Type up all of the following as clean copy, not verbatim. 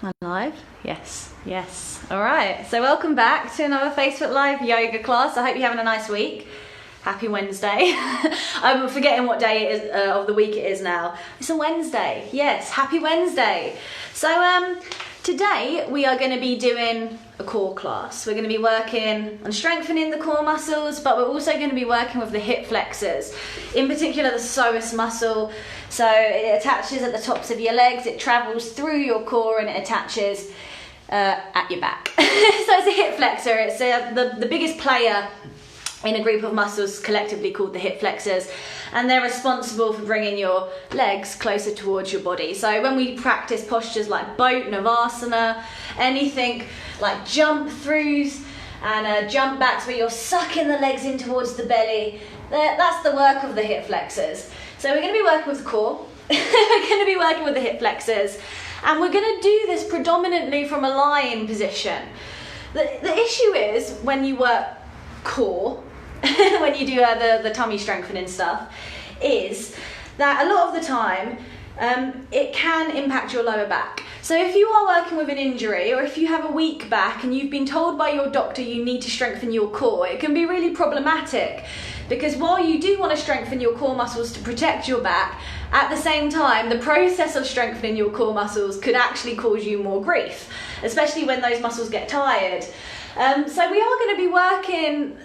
Am I live? Yes. All right, so welcome back to another Facebook Live yoga class. I hope you're having a nice week. Happy Wednesday. I'm forgetting what day it is of the week it is now. It's a Wednesday. Yes, happy Wednesday. So today we are going to be doing a core class. We're going to be working on strengthening the core muscles, but we're also going to be working with the hip flexors, in particular the psoas muscle. So it attaches at the tops of your legs, it travels through your core and it attaches at your back. So it's a hip flexor. It's the biggest player in a group of muscles collectively called the hip flexors, and they're responsible for bringing your legs closer towards your body. So when we practice postures like boat, navasana, anything like jump throughs and jump backs where you're sucking the legs in towards the belly, that's the work of the hip flexors. So we're going to be working with the core, we're going to be working with the hip flexors, and we're going to do this predominantly from a lying position. The issue is when you work core, when you do the tummy strengthening stuff, is that a lot of the time it can impact your lower back. So if you are working with an injury, or if you have a weak back and you've been told by your doctor you need to strengthen your core, it can be really problematic, because while you do want to strengthen your core muscles to protect your back, at the same time the process of strengthening your core muscles could actually cause you more grief, especially when those muscles get tired. So we are going to be working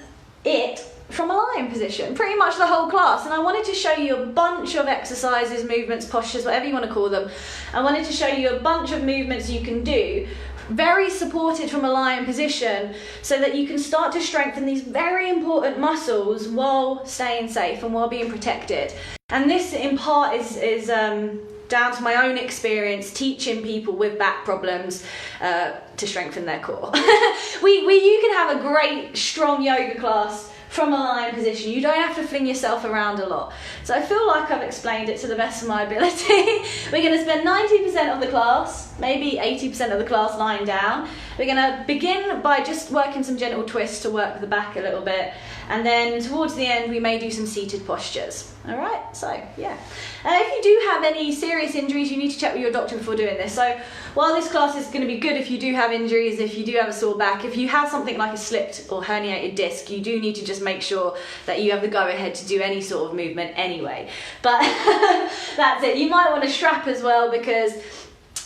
it from a lying position pretty much the whole class, and I wanted to show you a bunch of exercises, movements, postures, whatever you want to call them. I wanted to show you a bunch of movements you can do very supported from a lying position, so that you can start to strengthen these very important muscles while staying safe and while being protected. And this in part is down to my own experience teaching people with back problems to strengthen their core. You can have a great strong yoga class from a lying position. You don't have to fling yourself around a lot. So I feel like I've explained it to the best of my ability. We're going to spend 90% of the class, maybe 80% of the class lying down. We're going to begin by just working some gentle twists to work the back a little bit, and then towards the end we may do some seated postures. Alright, so yeah. If you do have any serious injuries, you need to check with your doctor before doing this. So while this class is going to be good if you do have injuries, if you do have a sore back, if you have something like a slipped or herniated disc, you do need to just make sure that you have the go-ahead to do any sort of movement anyway. But that's it. You might want a strap as well, because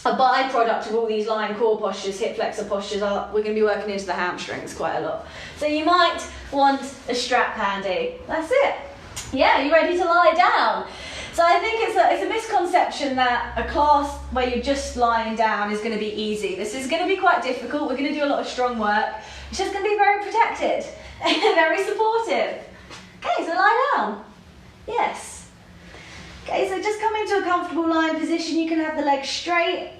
a byproduct of all these lying core postures, hip flexor postures, we're going to be working into the hamstrings quite a lot. So you might want a strap handy. That's it. Yeah, you ready to lie down? So I think it's a misconception that a class where you're just lying down is going to be easy. This is going to be quite difficult. We're going to do a lot of strong work. It's just going to be very protected and very supportive. Okay, so lie down. Yes. Okay, so just come into a comfortable lying position. You can have the legs straight.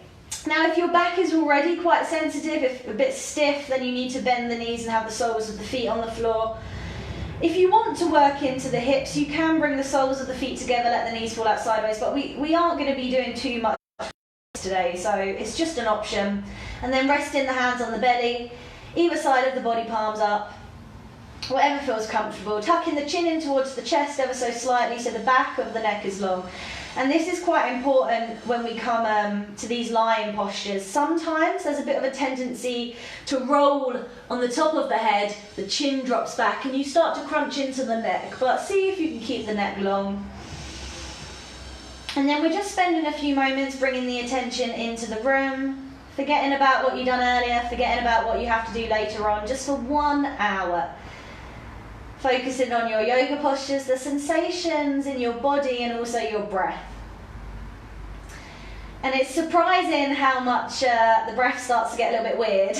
Now, if your back is already quite sensitive, if a bit stiff, then you need to bend the knees and have the soles of the feet on the floor. If you want to work into the hips, you can bring the soles of the feet together, let the knees fall out sideways, but we aren't going to be doing too much today, so it's just an option. And then resting the hands on the belly, either side of the body, palms up, whatever feels comfortable. Tucking the chin in towards the chest ever so slightly so the back of the neck is long. And this is quite important when we come to these lying postures. Sometimes there's a bit of a tendency to roll on the top of the head, the chin drops back and you start to crunch into the neck, but see if you can keep the neck long. And then we're just spending a few moments bringing the attention into the room, forgetting about what you've done earlier, forgetting about what you have to do later on, just for 1 hour. Focusing on your yoga postures, the sensations in your body and also your breath. And it's surprising how much the breath starts to get a little bit weird,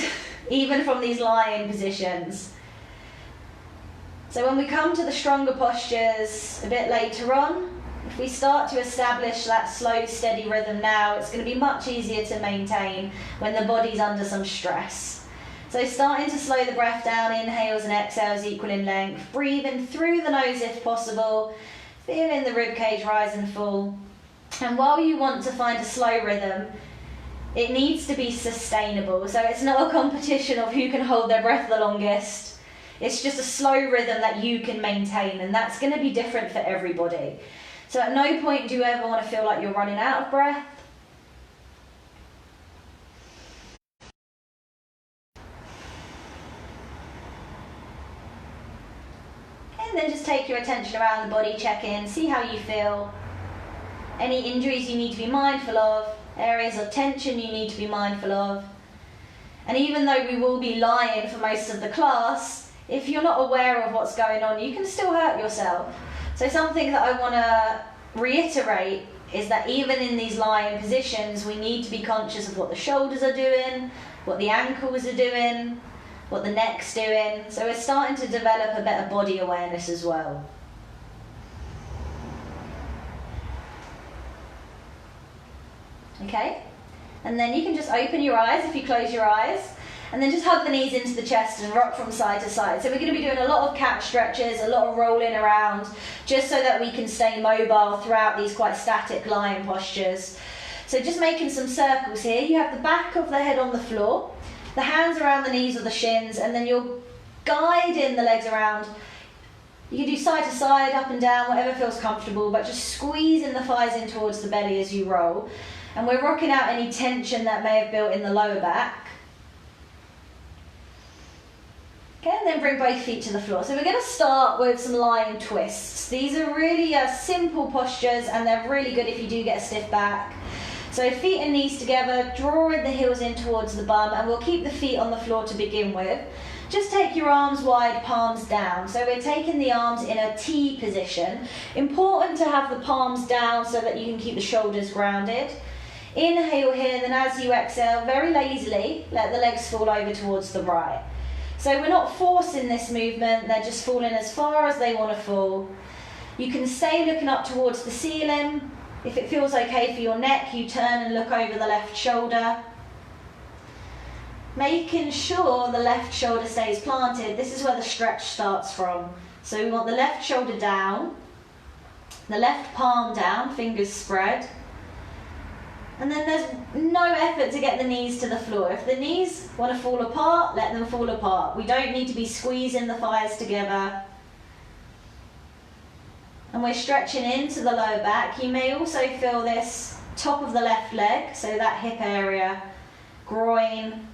even from these lying positions. So when we come to the stronger postures a bit later on, if we start to establish that slow, steady rhythm now, it's going to be much easier to maintain when the body's under some stress. So starting to slow the breath down, inhales and exhales equal in length, breathing through the nose if possible, feeling the ribcage rise and fall. And while you want to find a slow rhythm, it needs to be sustainable. So it's not a competition of who can hold their breath the longest. It's just a slow rhythm that you can maintain, and that's going to be different for everybody. So at no point do you ever want to feel like you're running out of breath. take your attention around the body, check in, see how you feel. Any injuries you need to be mindful of, areas of tension you need to be mindful of. And even though we will be lying for most of the class, if you're not aware of what's going on, you can still hurt yourself. So something that I want to reiterate is that even in these lying positions, we need to be conscious of what the shoulders are doing, what the ankles are doing, what the neck's doing. So we're starting to develop a better body awareness as well. Okay? And then you can just open your eyes if you close your eyes, and then just hug the knees into the chest and rock from side to side. So we're going to be doing a lot of cat stretches, a lot of rolling around, just so that we can stay mobile throughout these quite static lying postures. So just making some circles here. You have the back of the head on the floor, the hands around the knees or the shins, and then you're guiding the legs around. You can do side to side, up and down, whatever feels comfortable, but just squeezing the thighs in towards the belly as you roll. And we're rocking out any tension that may have built in the lower back. Okay, and then bring both feet to the floor. So we're going to start with some lying twists. These are really simple postures, and they're really good if you do get a stiff back. So feet and knees together, drawing the heels in towards the bum, and we'll keep the feet on the floor to begin with. Just take your arms wide, palms down. So we're taking the arms in a T position. Important to have the palms down so that you can keep the shoulders grounded. Inhale here, then as you exhale, very lazily, let the legs fall over towards the right. So we're not forcing this movement, they're just falling as far as they want to fall. You can stay looking up towards the ceiling. If it feels okay for your neck, you turn and look over the left shoulder. Making sure the left shoulder stays planted. This is where the stretch starts from. So we want the left shoulder down, the left palm down, fingers spread. And then there's no effort to get the knees to the floor. If the knees want to fall apart, let them fall apart. We don't need to be squeezing the thighs together. And we're stretching into the lower back. You may also feel this top of the left leg, so that hip area, groin.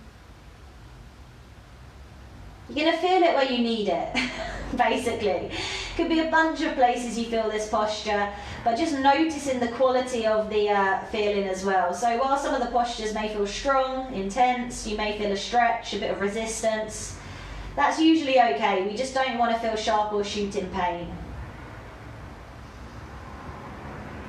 You're going to feel it where you need it, basically. Could be a bunch of places you feel this posture, but just noticing the quality of the feeling as well. So while some of the postures may feel strong, intense, you may feel a stretch, a bit of resistance, that's usually okay. We just don't want to feel sharp or shooting pain.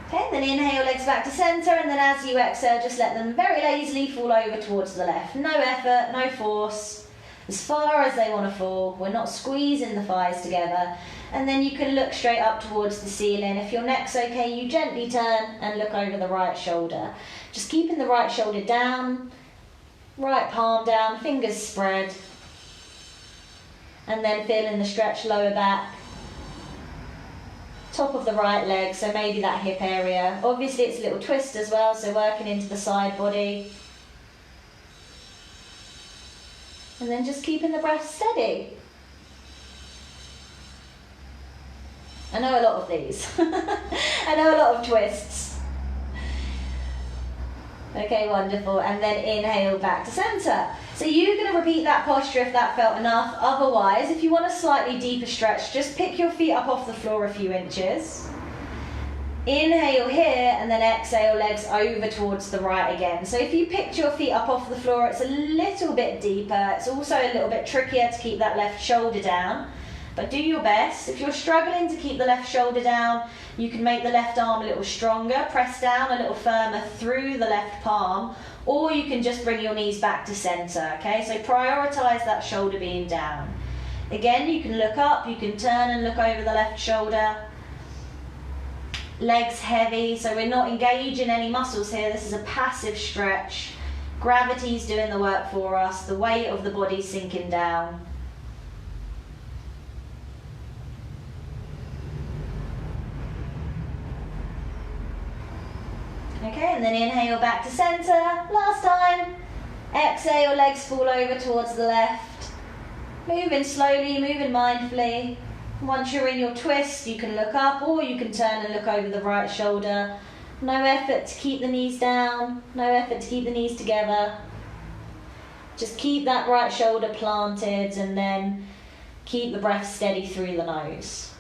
Okay, then inhale, legs back to centre, and then as you exhale, just let them very lazily fall over towards the left. No effort, no force. As far as they want to fall. We're not squeezing the thighs together. And then you can look straight up towards the ceiling. If your neck's okay, you gently turn and look over the right shoulder. Just keeping the right shoulder down, right palm down, fingers spread. And then feeling the stretch lower back. Top of the right leg, so maybe that hip area. Obviously it's a little twist as well, so working into the side body. And then just keeping the breath steady. I know a lot of these. I know a lot of twists. Okay, wonderful. And then inhale back to centre. So you're going to repeat that posture if that felt enough. Otherwise, if you want a slightly deeper stretch, just pick your feet up off the floor a few inches. Inhale here, and then exhale, legs over towards the right again. So if you picked your feet up off the floor, it's a little bit deeper. It's also a little bit trickier to keep that left shoulder down, but do your best. If you're struggling to keep the left shoulder down, you can make the left arm a little stronger, press down a little firmer through the left palm, or you can just bring your knees back to center, okay? So prioritize that shoulder being down. Again, you can look up, you can turn and look over the left shoulder. Legs heavy, so we're not engaging any muscles here. This is a passive stretch. Gravity's doing the work for us. The weight of the body sinking down. Okay, and then inhale back to center. Last time. Exhale, legs fall over towards the left. Moving slowly, moving mindfully. Once you're in your twist, you can look up or you can turn and look over the right shoulder. No effort to keep the knees down, no effort to keep the knees together. Just keep that right shoulder planted and then keep the breath steady through the nose.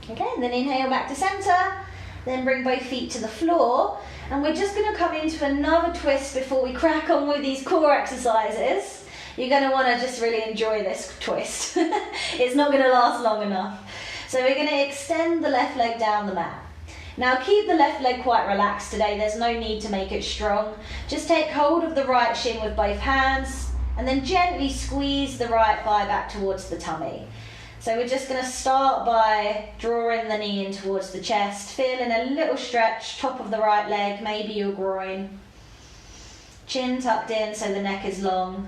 Okay, and then inhale back to center, then bring both feet to the floor, and we're just going to come into another twist before we crack on with these core exercises. You're going to want to just really enjoy this twist. It's not going to last long enough. So we're going to extend the left leg down the mat. Now keep the left leg quite relaxed today, there's no need to make it strong. Just take hold of the right shin with both hands, and then gently squeeze the right thigh back towards the tummy. So we're just going to start by drawing the knee in towards the chest, feeling a little stretch, top of the right leg, maybe your groin. Chin tucked in so the neck is long.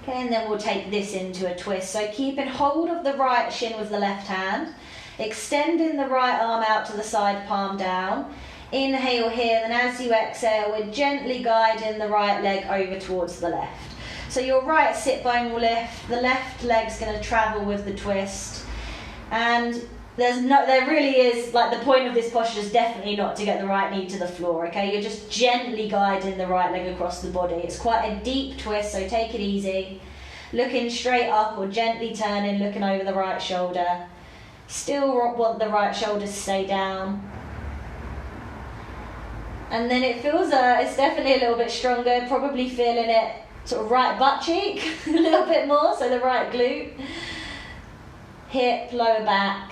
Okay, and then we'll take this into a twist. So keeping hold of the right shin with the left hand, extending the right arm out to the side, palm down. Inhale here, then as you exhale, we're gently guiding the right leg over towards the left. So your right sit bone will lift, the left leg's going to travel with the twist. And there really is, like, the point of this posture is definitely not to get the right knee to the floor, okay? You're just gently guiding the right leg across the body. It's quite a deep twist, so take it easy. Looking straight up or gently turning, looking over the right shoulder. Still want the right shoulder to stay down. And then it feels, it's definitely a little bit stronger, probably feeling it sort of right butt cheek a little bit more, so the right glute, hip, lower back,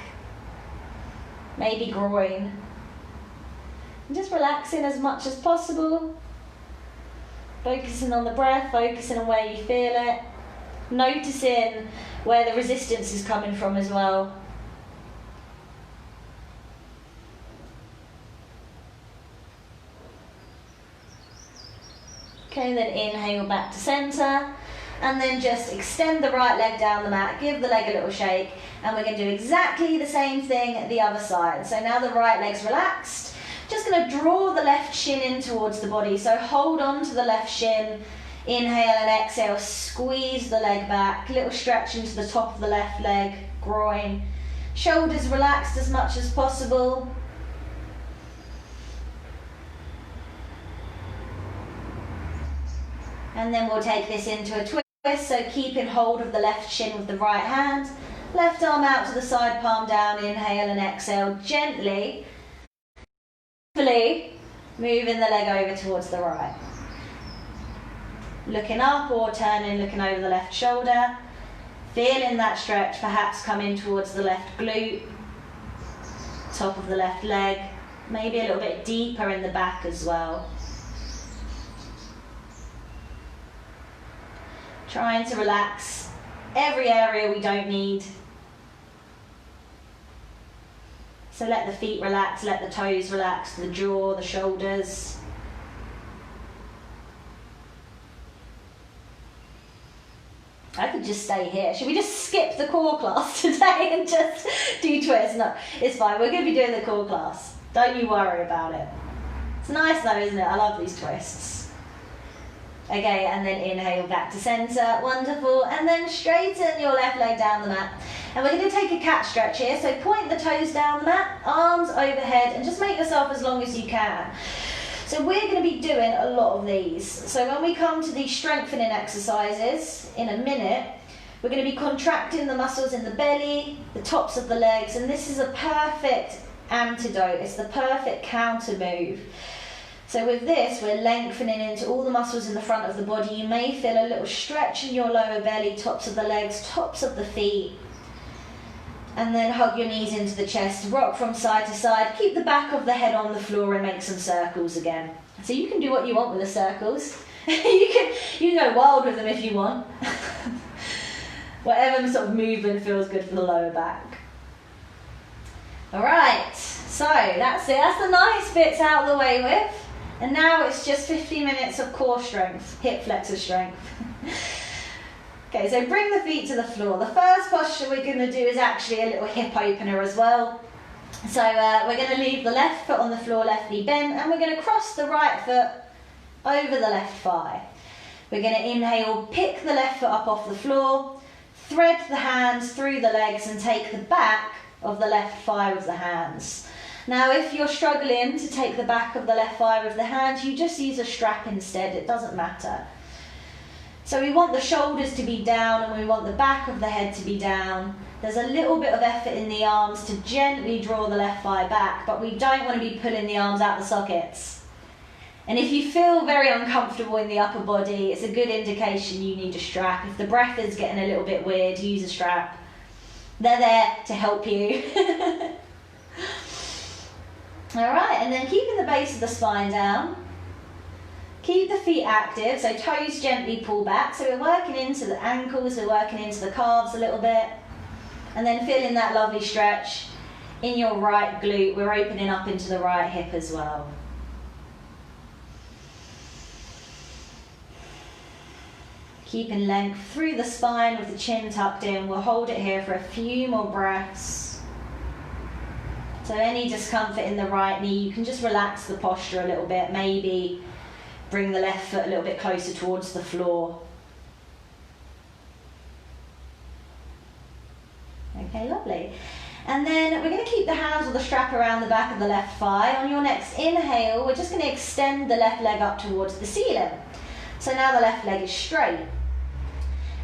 maybe groin. And just relaxing as much as possible, focusing on the breath, focusing on where you feel it, noticing where the resistance is coming from as well. Okay, then inhale back to center, and then just extend the right leg down the mat, give the leg a little shake, and we're going to do exactly the same thing at the other side. So now the right leg's relaxed, just going to draw the left shin in towards the body, so hold on to the left shin, inhale and exhale, squeeze the leg back, little stretch into the top of the left leg, groin, shoulders relaxed as much as possible. And then we'll take this into a twist, so keeping hold of the left shin with the right hand, left arm out to the side, palm down, inhale and exhale, gently, moving the leg over towards the right. Looking up or turning, looking over the left shoulder, feeling that stretch, perhaps coming towards the left glute, top of the left leg, maybe a little bit deeper in the back as well. Trying to relax every area we don't need. So let the feet relax, let the toes relax, the jaw, the shoulders. I could just stay here. Should we just skip the core class today and just do twists? No, it's fine. We're going to be doing the core class. Don't you worry about it. It's nice though, isn't it? I love these twists. Okay, and then inhale back to center, wonderful, and then straighten your left leg down the mat. And we're going to take a cat stretch here, so point the toes down the mat, arms overhead, and just make yourself as long as you can. So we're going to be doing a lot of these. So when we come to these strengthening exercises in a minute, we're going to be contracting the muscles in the belly, the tops of the legs, and this is a perfect antidote, it's the perfect counter move. So with this, we're lengthening into all the muscles in the front of the body. You may feel a little stretch in your lower belly, tops of the legs, tops of the feet. And then hug your knees into the chest, rock from side to side. Keep the back of the head on the floor and make some circles again. So you can do what you want with the circles. you can go wild with them if you want. Whatever sort of movement feels good for the lower back. All right, so that's it. That's the nice bits out of the way with. And now it's just 15 minutes of core strength, hip flexor strength. Okay, so bring the feet to the floor. The first posture we're going to do is actually a little hip opener as well. So we're going to leave the left foot on the floor, left knee bent, and we're going to cross the right foot over the left thigh. We're going to inhale, pick the left foot up off the floor, thread the hands through the legs and take the back of the left thigh with the hands. Now if you're struggling to take the back of the left thigh with the hands, you just use a strap instead, it doesn't matter. So we want the shoulders to be down and we want the back of the head to be down. There's a little bit of effort in the arms to gently draw the left thigh back, but we don't want to be pulling the arms out the sockets. And if you feel very uncomfortable in the upper body, it's a good indication you need a strap. If the breath is getting a little bit weird, use a strap. They're there to help you. Alright, and then keeping the base of the spine down. Keep the feet active, so toes gently pull back. So we're working into the ankles, we're working into the calves a little bit. And then feeling that lovely stretch in your right glute. We're opening up into the right hip as well. Keeping length through the spine with the chin tucked in. We'll hold it here for a few more breaths. So any discomfort in the right knee, you can just relax the posture a little bit. Maybe bring the left foot a little bit closer towards the floor. Okay, lovely. And then we're going to keep the hands or the strap around the back of the left thigh. On your next inhale, we're just going to extend the left leg up towards the ceiling. So now the left leg is straight.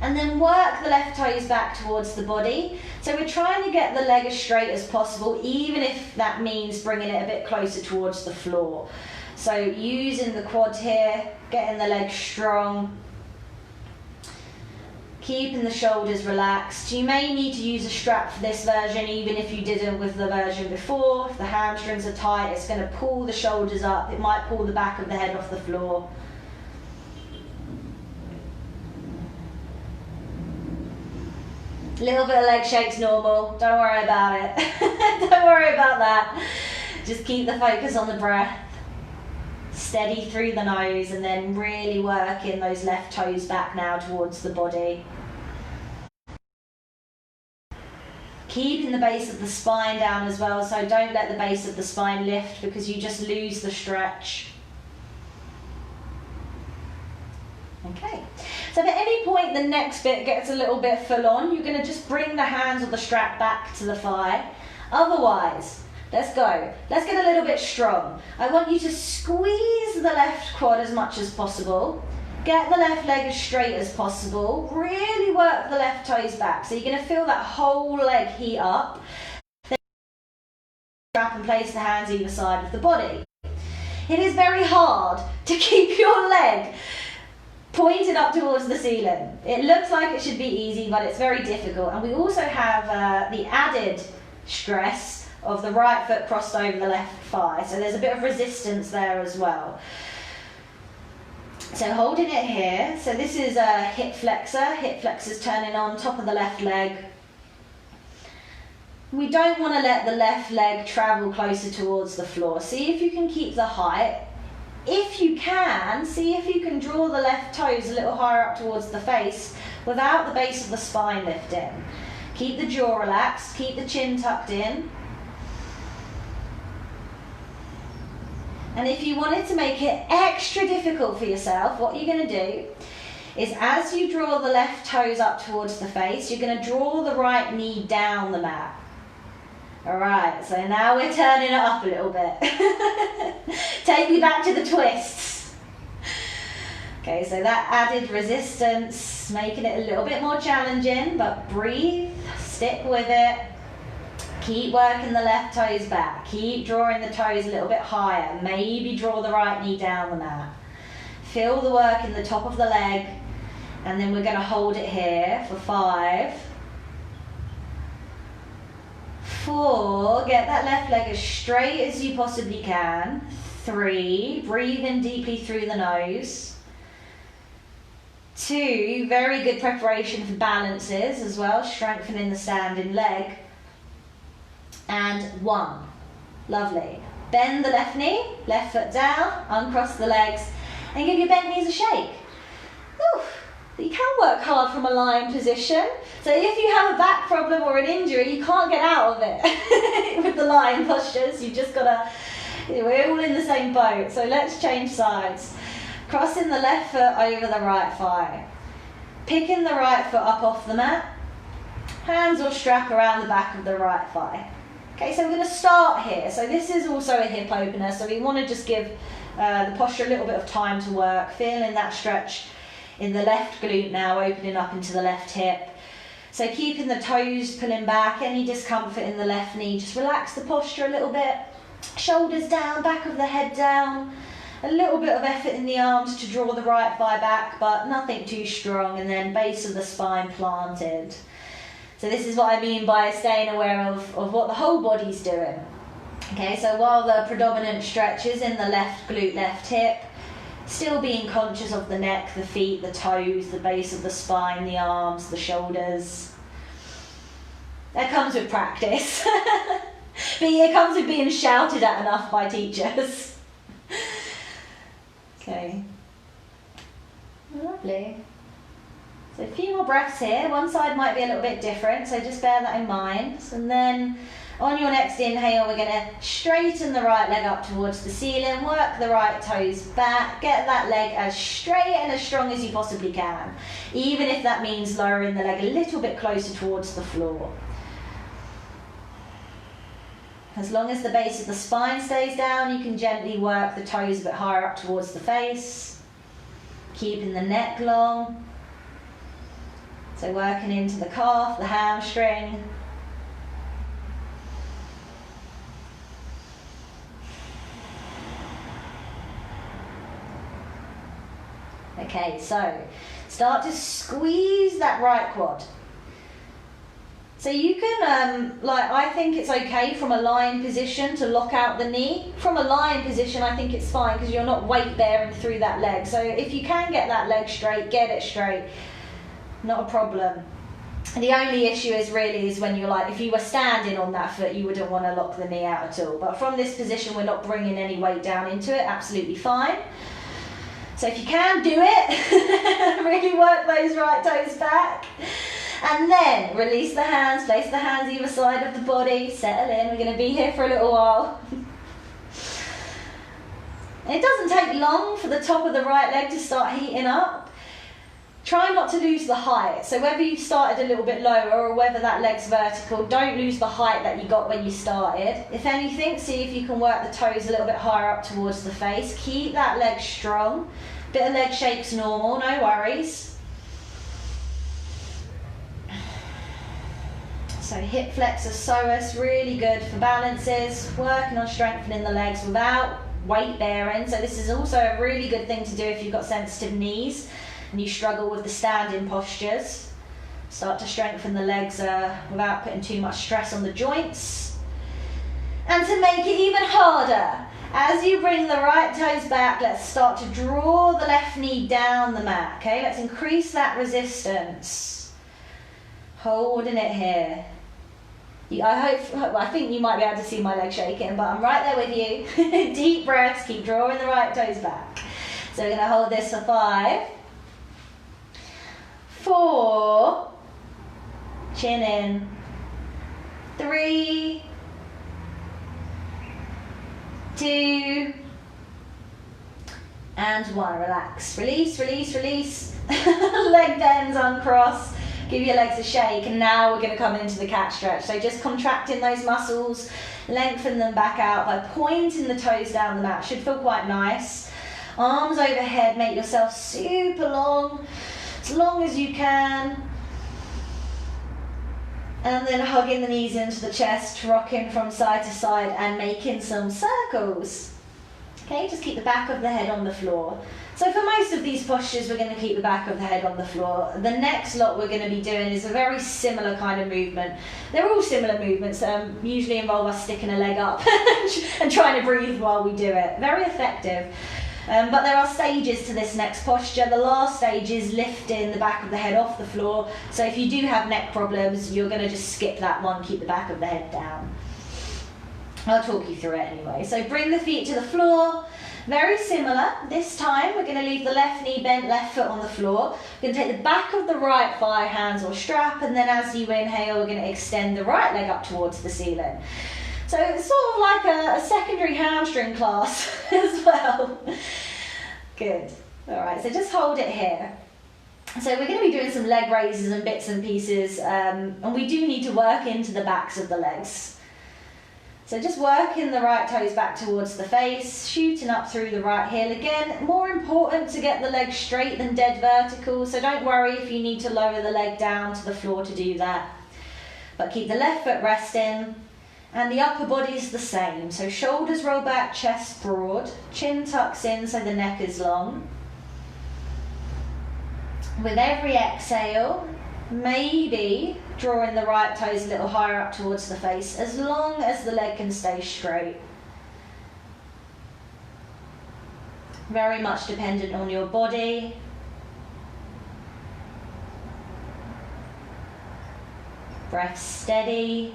And then work the left toes back towards the body. So we're trying to get the leg as straight as possible, even if that means bringing it a bit closer towards the floor. So using the quads here, getting the leg strong, keeping the shoulders relaxed. You may need to use a strap for this version, even if you didn't with the version before. If the hamstrings are tight, it's going to pull the shoulders up. It might pull the back of the head off the floor. A little bit of leg shake's normal, don't worry about it. Don't worry about that. Just keep the focus on the breath. Steady through the nose and then really working those left toes back now towards the body. Keeping the base of the spine down as well, so don't let the base of the spine lift because you just lose the stretch. Okay, so at any point the next bit gets a little bit full on, you're going to just bring the hands or the strap back to the thigh. Otherwise, let's go. Let's get a little bit strong. I want you to squeeze the left quad as much as possible. Get the left leg as straight as possible. Really work the left toes back. So you're going to feel that whole leg heat up. Then strap and place the hands either side of the body. It is very hard to keep your leg pointed up towards the ceiling. It looks like it should be easy, but it's very difficult. And we also have the added stress of the right foot crossed over the left thigh. So there's a bit of resistance there as well. So holding it here. So this is a hip flexor. Hip flexor's turning on top of the left leg. We don't want to let the left leg travel closer towards the floor. See if you can keep the height. If you can, see if you can draw the left toes a little higher up towards the face without the base of the spine lifting. Keep the jaw relaxed, keep the chin tucked in. And if you wanted to make it extra difficult for yourself, what you're going to do is as you draw the left toes up towards the face, you're going to draw the right knee down the mat. Alright, so now we're turning it up a little bit. Take me back to the twists. Okay, so that added resistance, making it a little bit more challenging, but breathe, stick with it. Keep working the left toes back. Keep drawing the toes a little bit higher. Maybe draw the right knee down the mat. Feel the work in the top of the leg, and then we're going to hold it here for 5, 4, get that left leg as straight as you possibly can. 3, breathe in deeply through the nose. 2, very good preparation for balances as well, strengthening the standing leg. And 1, lovely. Bend the left knee, left foot down, uncross the legs, and give your bent knees a shake. Whew. You can work hard from a lying position. So if you have a back problem or an injury, you can't get out of it with the lying postures. You just gotta, we're all in the same boat. So let's change sides. Crossing the left foot over the right thigh. Picking the right foot up off the mat. Hands or strap around the back of the right thigh. Okay, so we're going to start here. So this is also a hip opener. So we want to just give the posture a little bit of time to work, feeling that stretch in the left glute now, opening up into the left hip. So keeping the toes pulling back, any discomfort in the left knee, just relax the posture a little bit. Shoulders down, back of the head down. A little bit of effort in the arms to draw the right thigh back, but nothing too strong, and then base of the spine planted. So this is what I mean by staying aware of what the whole body's doing. Okay, so while the predominant stretch is in the left glute, left hip, still being conscious of the neck, the feet, the toes, the base of the spine, the arms, the shoulders. That comes with practice. But it comes with being shouted at enough by teachers. Okay. Lovely. So a few more breaths here. One side might be a little bit different, so just bear that in mind. And then on your next inhale, we're going to straighten the right leg up towards the ceiling, work the right toes back, get that leg as straight and as strong as you possibly can, even if that means lowering the leg a little bit closer towards the floor. As long as the base of the spine stays down, you can gently work the toes a bit higher up towards the face, keeping the neck long. So working into the calf, the hamstring. Okay, so start to squeeze that right quad. So you can, I think it's okay from a lying position to lock out the knee. From a lying position, I think it's fine because you're not weight bearing through that leg. So if you can get that leg straight, get it straight. Not a problem. The only issue is when you're if you were standing on that foot, you wouldn't want to lock the knee out at all. But from this position, we're not bringing any weight down into it, absolutely fine. So if you can do it, really work those right toes back. And then release the hands, place the hands either side of the body, settle in. We're going to be here for a little while. And it doesn't take long for the top of the right leg to start heating up. Try not to lose the height. So whether you started a little bit lower or whether that leg's vertical, don't lose the height that you got when you started. If anything, see if you can work the toes a little bit higher up towards the face. Keep that leg strong. Bit of leg shakes normal, no worries. So hip flexor psoas, really good for balances, working on strengthening the legs without weight bearing. So this is also a really good thing to do if you've got sensitive knees and you struggle with the standing postures. Start to strengthen the legs without putting too much stress on the joints. And to make it even harder, as you bring the right toes back, let's start to draw the left knee down the mat. Okay, let's increase that resistance. Holding it here. I think you might be able to see my leg shaking, but I'm right there with you. Deep breaths, keep drawing the right toes back. So we're going to hold this for 5, 4, chin in, 3, 2, and 1. Relax. Release, release, release. Leg bends, uncross. Give your legs a shake, and now we're going to come into the cat stretch. So just contracting those muscles, lengthen them back out by pointing the toes down the mat. Should feel quite nice. Arms overhead, make yourself super long, as long as you can. And then hugging the knees into the chest, rocking from side to side and making some circles. Okay, just keep the back of the head on the floor. So for most of these postures, we're going to keep the back of the head on the floor. The next lot we're going to be doing is a very similar kind of movement. They're all similar movements, usually involve us sticking a leg up and trying to breathe while we do it. Very effective. But there are stages to this next posture. The last stage is lifting the back of the head off the floor. So if you do have neck problems, you're going to just skip that one, keep the back of the head down. I'll talk you through it anyway. So bring the feet to the floor. Very similar. This time we're going to leave the left knee bent, left foot on the floor. We're going to take the back of the right thigh, hands or strap, and then as you inhale, we're going to extend the right leg up towards the ceiling. So it's sort of like a secondary hamstring class as well. Good. All right, so just hold it here. So we're going to be doing some leg raises and bits and pieces, and we do need to work into the backs of the legs. So just working the right toes back towards the face, shooting up through the right heel again. More important to get the leg straight than dead vertical, so don't worry if you need to lower the leg down to the floor to do that. But keep the left foot resting, and the upper body is the same. So shoulders roll back, chest broad, chin tucks in so the neck is long. With every exhale, maybe drawing the right toes a little higher up towards the face, as long as the leg can stay straight. Very much dependent on your body. Breath steady.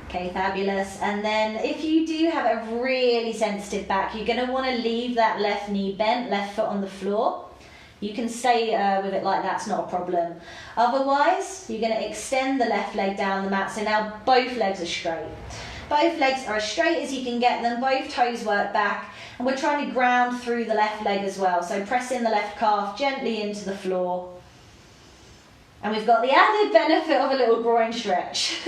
Okay, fabulous. And then if you do have a really sensitive back, you're going to want to leave that left knee bent, left foot on the floor. You can stay with it like that, it's not a problem. Otherwise, you're going to extend the left leg down the mat, so now both legs are straight. Both legs are as straight as you can get them, both toes work back, and we're trying to ground through the left leg as well. So press in the left calf gently into the floor. And we've got the added benefit of a little groin stretch.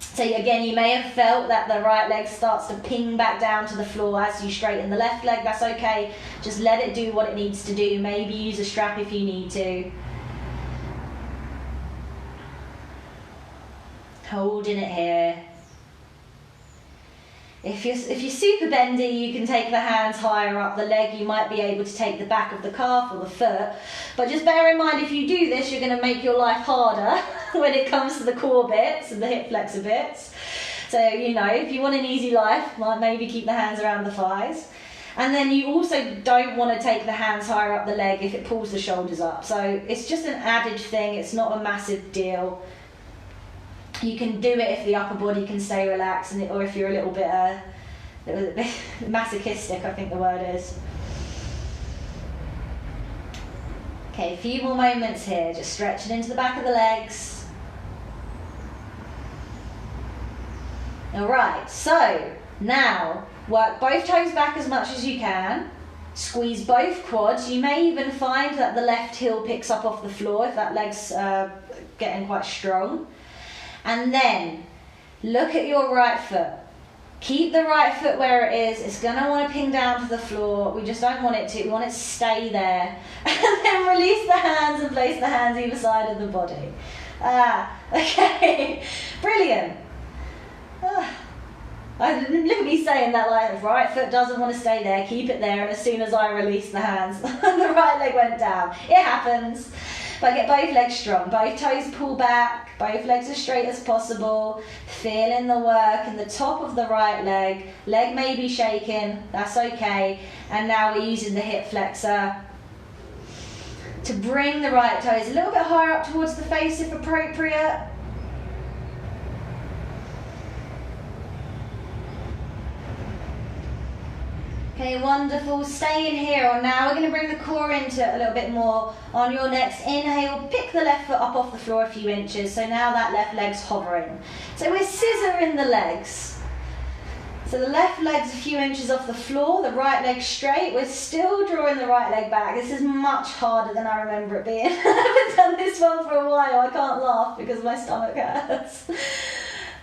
So again, you may have felt that the right leg starts to ping back down to the floor as you straighten the left leg. That's okay. Just let it do what it needs to do. Maybe use a strap if you need to. Holding it here. If you're super bendy, you can take the hands higher up the leg. You might be able to take the back of the calf or the foot. But just bear in mind, if you do this, you're going to make your life harder when it comes to the core bits and the hip flexor bits. So, you know, if you want an easy life, might maybe keep the hands around the thighs. And then you also don't want to take the hands higher up the leg if it pulls the shoulders up. So it's just an added thing. It's not a massive deal. You can do it if the upper body can stay relaxed, or if you're a little bit masochistic, I think the word is. Okay, a few more moments here, just stretching into the back of the legs. Alright, so now work both toes back as much as you can. Squeeze both quads. You may even find that the left heel picks up off the floor if that leg's getting quite strong. And then look at your right foot. Keep the right foot where it is. It's going to want to ping down to the floor. We just don't want it to. We want it to stay there. And then release the hands and place the hands either side of the body. Okay. Brilliant. Look at me saying that, like, right foot doesn't want to stay there. Keep it there. And as soon as I release the hands, the right leg went down. It happens. But get both legs strong, both toes pull back, both legs as straight as possible, feeling the work in the top of the right leg. Leg may be shaking, that's okay. And now we're using the hip flexor to bring the right toes a little bit higher up towards the face if appropriate. Okay, wonderful. Stay in here. Now we're going to bring the core into it a little bit more. On your next inhale, pick the left foot up off the floor a few inches. So now that left leg's hovering. So we're scissoring the legs. So the left leg's a few inches off the floor, the right leg straight. We're still drawing the right leg back. This is much harder than I remember it being. I haven't done this one for a while. I can't laugh because my stomach hurts.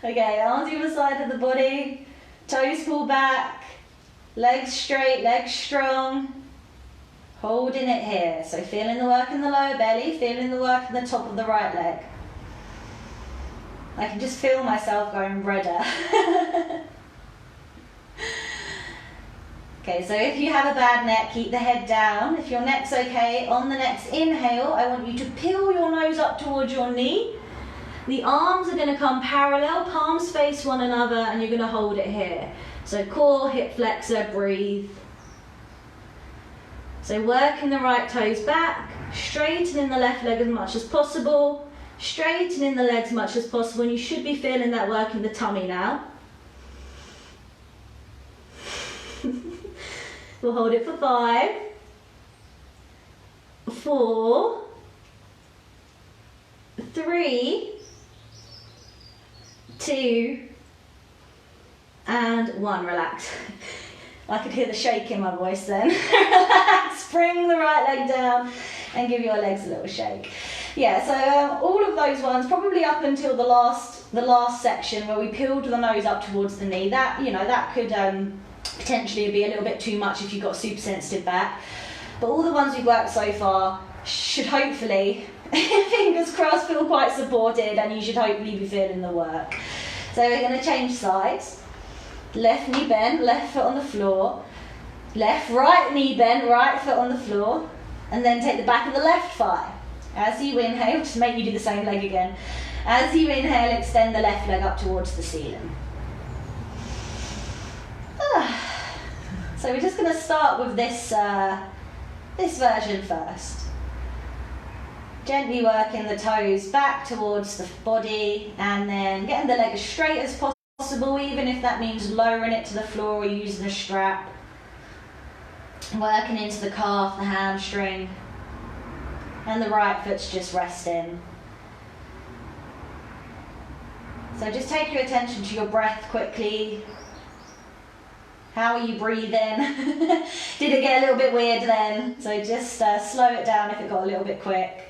Okay, arms either side of the body. Toes pull back. Legs straight, legs strong, holding it here. So feeling the work in the lower belly, feeling the work in the top of the right leg. I can just feel myself going redder. Okay, so if you have a bad neck, keep the head down. If your neck's okay, on the next inhale, I want you to peel your nose up towards your knee. The arms are going to come parallel, palms face one another, and you're going to hold it here. So core, hip flexor, breathe. So working the right toes back, straightening the left leg as much as possible, straightening the legs as much as possible, and you should be feeling that work in the tummy now. We'll hold it for 5, 4, 3, 2, and 1. Relax. I could hear the shake in my voice then. Relax, bring the right leg down and give your legs a little shake. Yeah, so all of those ones, probably up until the last section where we peeled the nose up towards the knee, that, you know, that could potentially be a little bit too much if you've got a super sensitive back. But all the ones we've worked so far should hopefully, fingers crossed, feel quite supported, and you should hopefully be feeling the work. So we're going to change sides. Left knee bent, left foot on the floor. Left, right knee bent, right foot on the floor. And then take the back of the left thigh. As you inhale, just make you do the same leg again. As you inhale, extend the left leg up towards the ceiling. So we're just going to start with this version first. Gently working the toes back towards the body, and then getting the leg as straight as possible, even if that means lowering it to the floor or using a strap. Working into the calf, the hamstring, and the right foot's just resting. So just take your attention to your breath quickly. How are you breathing? Did it get a little bit weird then? So just slow it down if it got a little bit quick.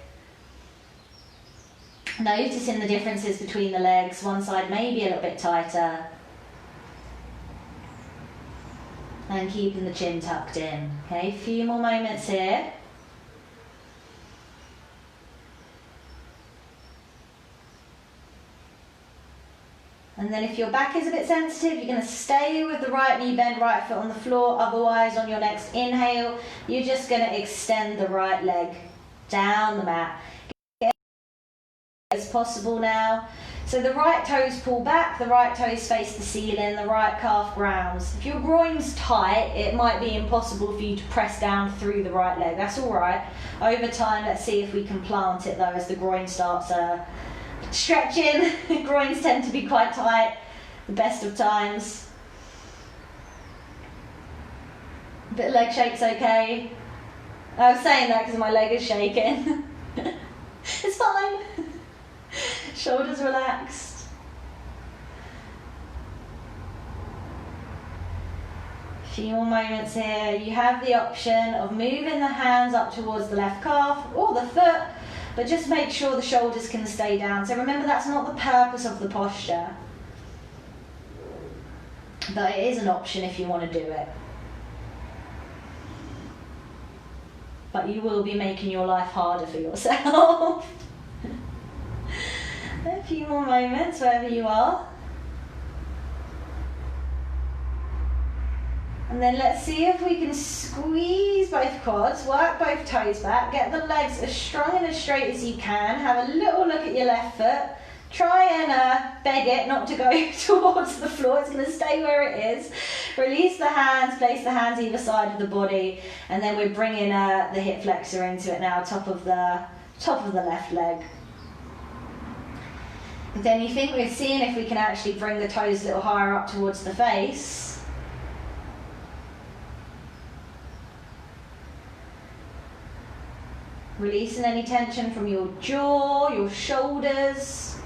Noticing the differences between the legs. One side may be a little bit tighter. And keeping the chin tucked in. Okay, a few more moments here. And then if your back is a bit sensitive, you're going to stay with the right knee bent, right foot on the floor. Otherwise, on your next inhale, you're just going to extend the right leg down the mat. Get as possible now. So the right toes pull back, the right toes face the ceiling, the right calf grounds. If your groin's tight, it might be impossible for you to press down through the right leg. That's all right. Over time, let's see if we can plant it though as the groin starts stretching. Groins tend to be quite tight the best of times. A bit of leg shake's okay. I was saying that because my leg is shaking. It's fine. Shoulders relaxed. A few more moments here. You have the option of moving the hands up towards the left calf or the foot, but just make sure the shoulders can stay down. So remember, that's not the purpose of the posture, but it is an option if you want to do it. But you will be making your life harder for yourself. A few more moments wherever you are. And then let's see if we can squeeze both quads, work both toes back, get the legs as strong and as straight as you can. Have a little look at your left foot. Try and beg it not to go towards the floor. It's going to stay where it is. Release the hands, place the hands either side of the body, and then we're bringing the hip flexor into it now, top of the left leg. With anything, we're seeing if we can actually bring the toes a little higher up towards the face. Releasing any tension from your jaw, your shoulders.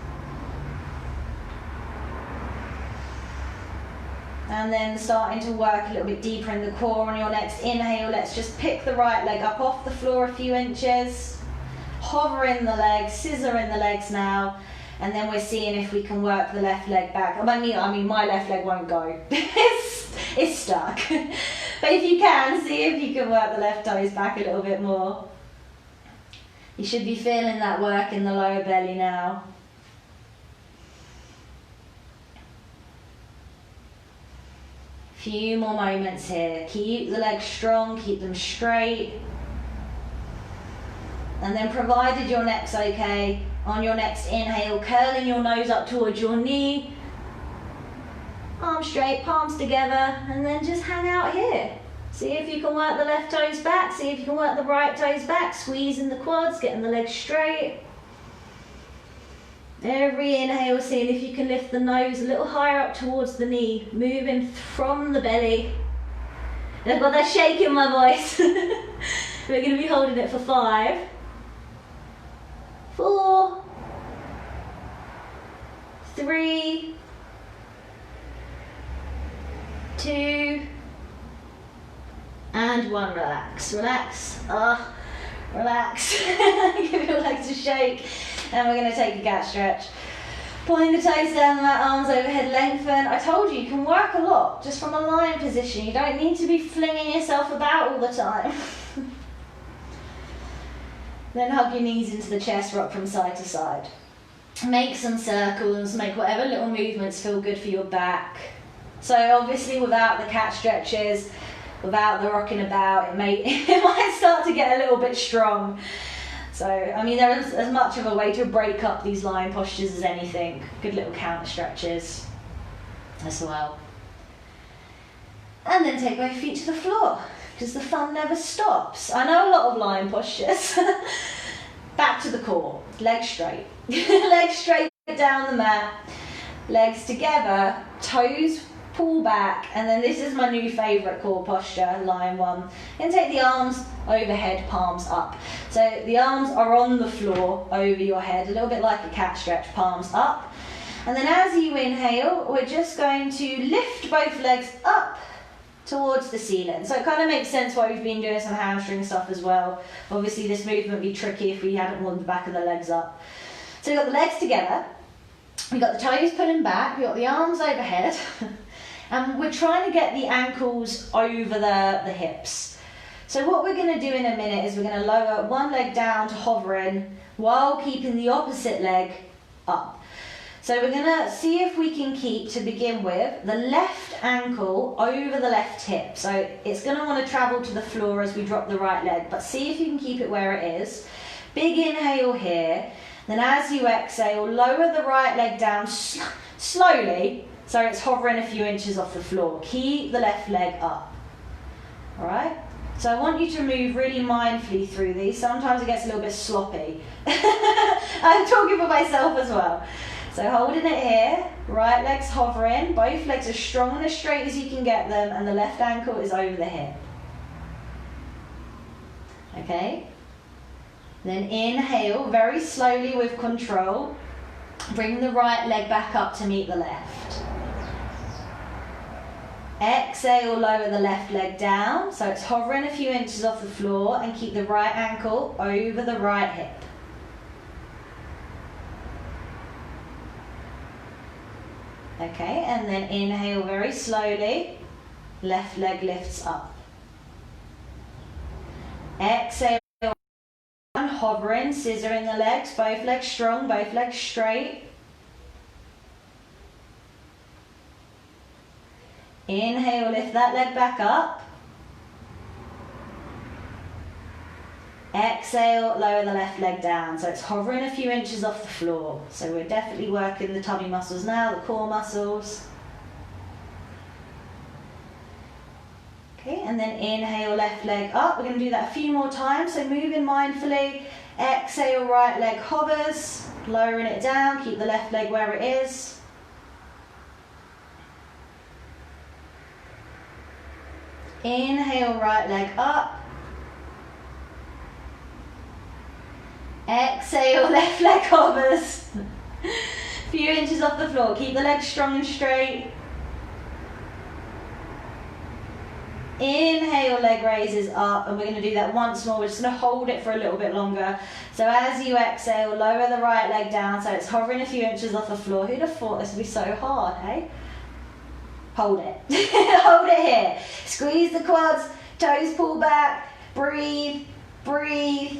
And then starting to work a little bit deeper in the core. On your next inhale, let's just pick the right leg up off the floor a few inches. Hovering the legs, scissoring the legs now. And then we're seeing if we can work the left leg back. I mean, my left leg won't go. It's stuck. But if you can, see if you can work the left toes back a little bit more. You should be feeling that work in the lower belly now. Few more moments here. Keep the legs strong, keep them straight. And then provided your neck's okay, on your next inhale, curling your nose up towards your knee. Arms straight, palms together, and then just hang out here. See if you can work the left toes back, see if you can work the right toes back, squeezing the quads, getting the legs straight. Every inhale, seeing if you can lift the nose a little higher up towards the knee, moving from the belly. And I've got that shake in my voice. We're going to be holding it for 5, 4, 3, 2, And 1, relax, relax, relax. Give your legs a shake. And we're going to take a cat stretch. Pulling the toes down the mat, arms overhead, lengthen. I told you can work a lot just from a lying position. You don't need to be flinging yourself about all the time. Then hug your knees into the chest, rock from side to side. Make some circles, make whatever little movements feel good for your back. So obviously without the cat stretches, without the rocking about, it might start to get a little bit strong. So, I mean, there is as much of a way to break up these lying postures as anything. Good little counter stretches as well. And then take both feet to the floor, because the fun never stops. I know a lot of lying postures. Back to the core, legs straight. Legs straight down the mat, legs together, toes pull back, and then this is my new favourite core posture, lying one. And take the arms overhead, palms up. So the arms are on the floor over your head, a little bit like a cat stretch, palms up. And then as you inhale, we're just going to lift both legs up towards the ceiling. So it kind of makes sense why we've been doing some hamstring stuff as well. Obviously this movement would be tricky if we hadn't warmed the back of the legs up. So we've got the legs together, we've got the toes pulling back, we've got the arms overhead, and we're trying to get the ankles over the hips. So what we're going to do in a minute is we're going to lower one leg down to hovering while keeping the opposite leg up. So we're going to see if we can keep, to begin with, the left ankle over the left hip. So it's going to want to travel to the floor as we drop the right leg, but see if you can keep it where it is. Big inhale here. Then as you exhale, lower the right leg down slowly, so it's hovering a few inches off the floor. Keep the left leg up. All right? So I want you to move really mindfully through these. Sometimes it gets a little bit sloppy. I'm talking for myself as well. So holding it here, right leg's hovering, both legs are strong and as straight as you can get them, and the left ankle is over the hip. Okay? Then inhale, very slowly with control. Bring the right leg back up to meet the left. Exhale, lower the left leg down, so it's hovering a few inches off the floor, and keep the right ankle over the right hip. Okay, and then inhale very slowly, left leg lifts up. Exhale, hovering, scissoring the legs, both legs strong, both legs straight. Inhale, lift that leg back up. Exhale, lower the left leg down. So it's hovering a few inches off the floor. So we're definitely working the tummy muscles now, the core muscles. Okay, and then inhale, left leg up. We're going to do that a few more times. So moving mindfully. Exhale, right leg hovers, lowering it down. Keep the left leg where it is. Inhale, right leg up. Exhale, left leg hovers. Few inches off the floor. Keep the legs strong and straight. Inhale, leg raises up, and we're going to do that once more. We're just going to hold it for a little bit longer. So as you exhale, lower the right leg down so it's hovering a few inches off the floor. Who'd have thought this would be so hard, hey? Hold it. Hold it here. Squeeze the quads, toes pull back, breathe, breathe.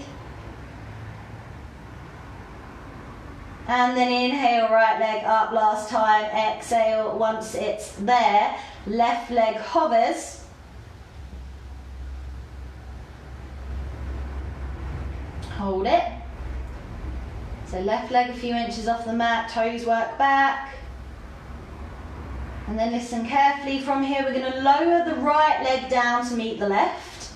And then inhale, right leg up last time. Exhale, once it's there, left leg hovers. Hold it. So left leg a few inches off the mat, toes work back. And then listen carefully. From here we're going to lower the right leg down to meet the left.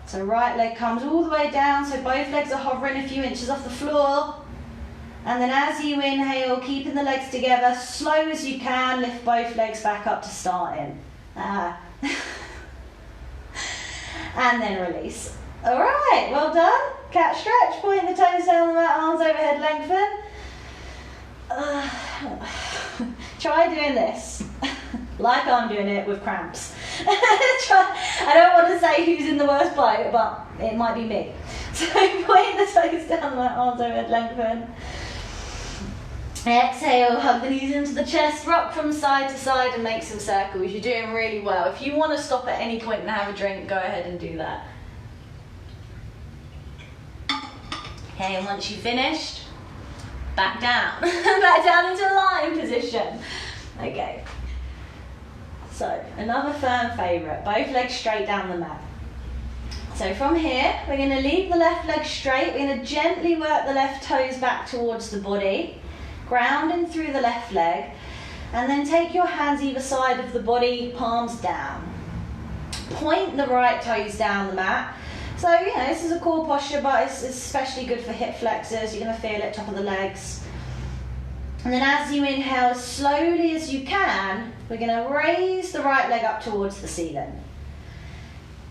So right leg comes all the way down, so both legs are hovering a few inches off the floor. And then as you inhale, keeping the legs together, slow as you can, lift both legs back up to starting. And then release. All right, well done. Cat stretch, point the toes down the mat, arms overhead, lengthen. Try doing this. like I'm doing it with cramps. I don't want to say who's in the worst boat, but it might be me. So point the toes down the mat, arms overhead, lengthen. Exhale, hug the knees into the chest, rock from side to side and make some circles. You're doing really well. If you want to stop at any point and have a drink, go ahead and do that. Okay, and once you've finished, back down. Back down into lying position. Okay. So, another firm favourite, both legs straight down the mat. So from here, we're going to leave the left leg straight. We're going to gently work the left toes back towards the body, grounding through the left leg, and then take your hands either side of the body, palms down. Point the right toes down the mat. So, you know, this is a core posture, but it's especially good for hip flexors. You're going to feel it, top of the legs. And then as you inhale, as slowly as you can, we're going to raise the right leg up towards the ceiling.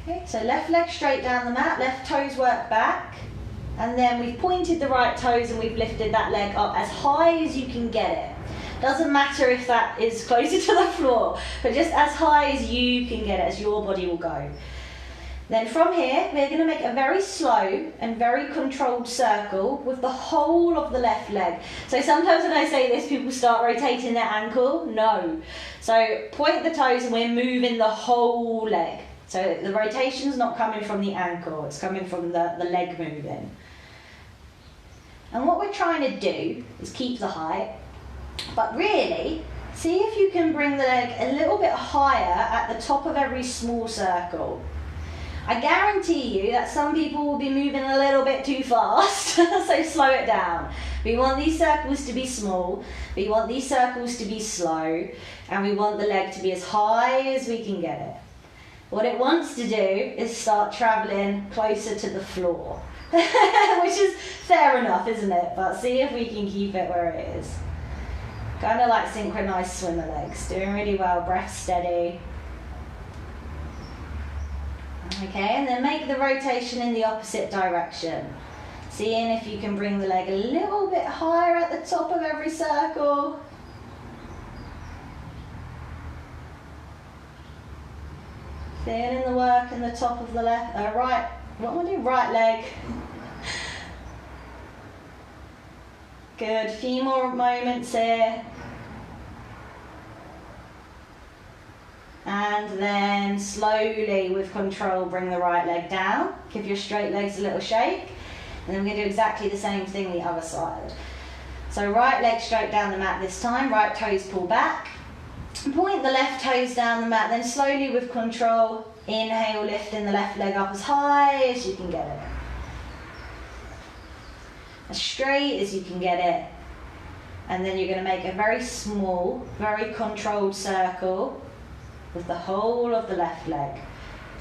Okay, so left leg straight down the mat, left toes work back, and then we've pointed the right toes and we've lifted that leg up as high as you can get it. Doesn't matter if that is closer to the floor, but just as high as you can get it, as your body will go. Then from here, we're going to make a very slow and very controlled circle with the whole of the left leg. So sometimes when I say this, people start rotating their ankle. No. So point the toes and we're moving the whole leg. So the rotation's not coming from the ankle, it's coming from the leg moving. And what we're trying to do is keep the height, but really, see if you can bring the leg a little bit higher at the top of every small circle. I guarantee you that some people will be moving a little bit too fast, so slow it down. We want these circles to be small, we want these circles to be slow, and we want the leg to be as high as we can get it. What it wants to do is start travelling closer to the floor, which is fair enough, isn't it? But see if we can keep it where it is. Kind of like synchronised swimmer legs, doing really well, breath steady. Okay, and then make the rotation in the opposite direction. Seeing if you can bring the leg a little bit higher at the top of every circle. Feeling the work in the top of the right, what am I doing? Right leg. Good, few more moments here. And then slowly, with control, bring the right leg down. Give your straight legs a little shake. And then we're going to do exactly the same thing the other side. So right leg straight down the mat this time, right toes pull back. Point the left toes down the mat, then slowly with control, inhale, lifting the left leg up as high as you can get it. As straight as you can get it. And then you're going to make a very small, very controlled circle with the whole of the left leg.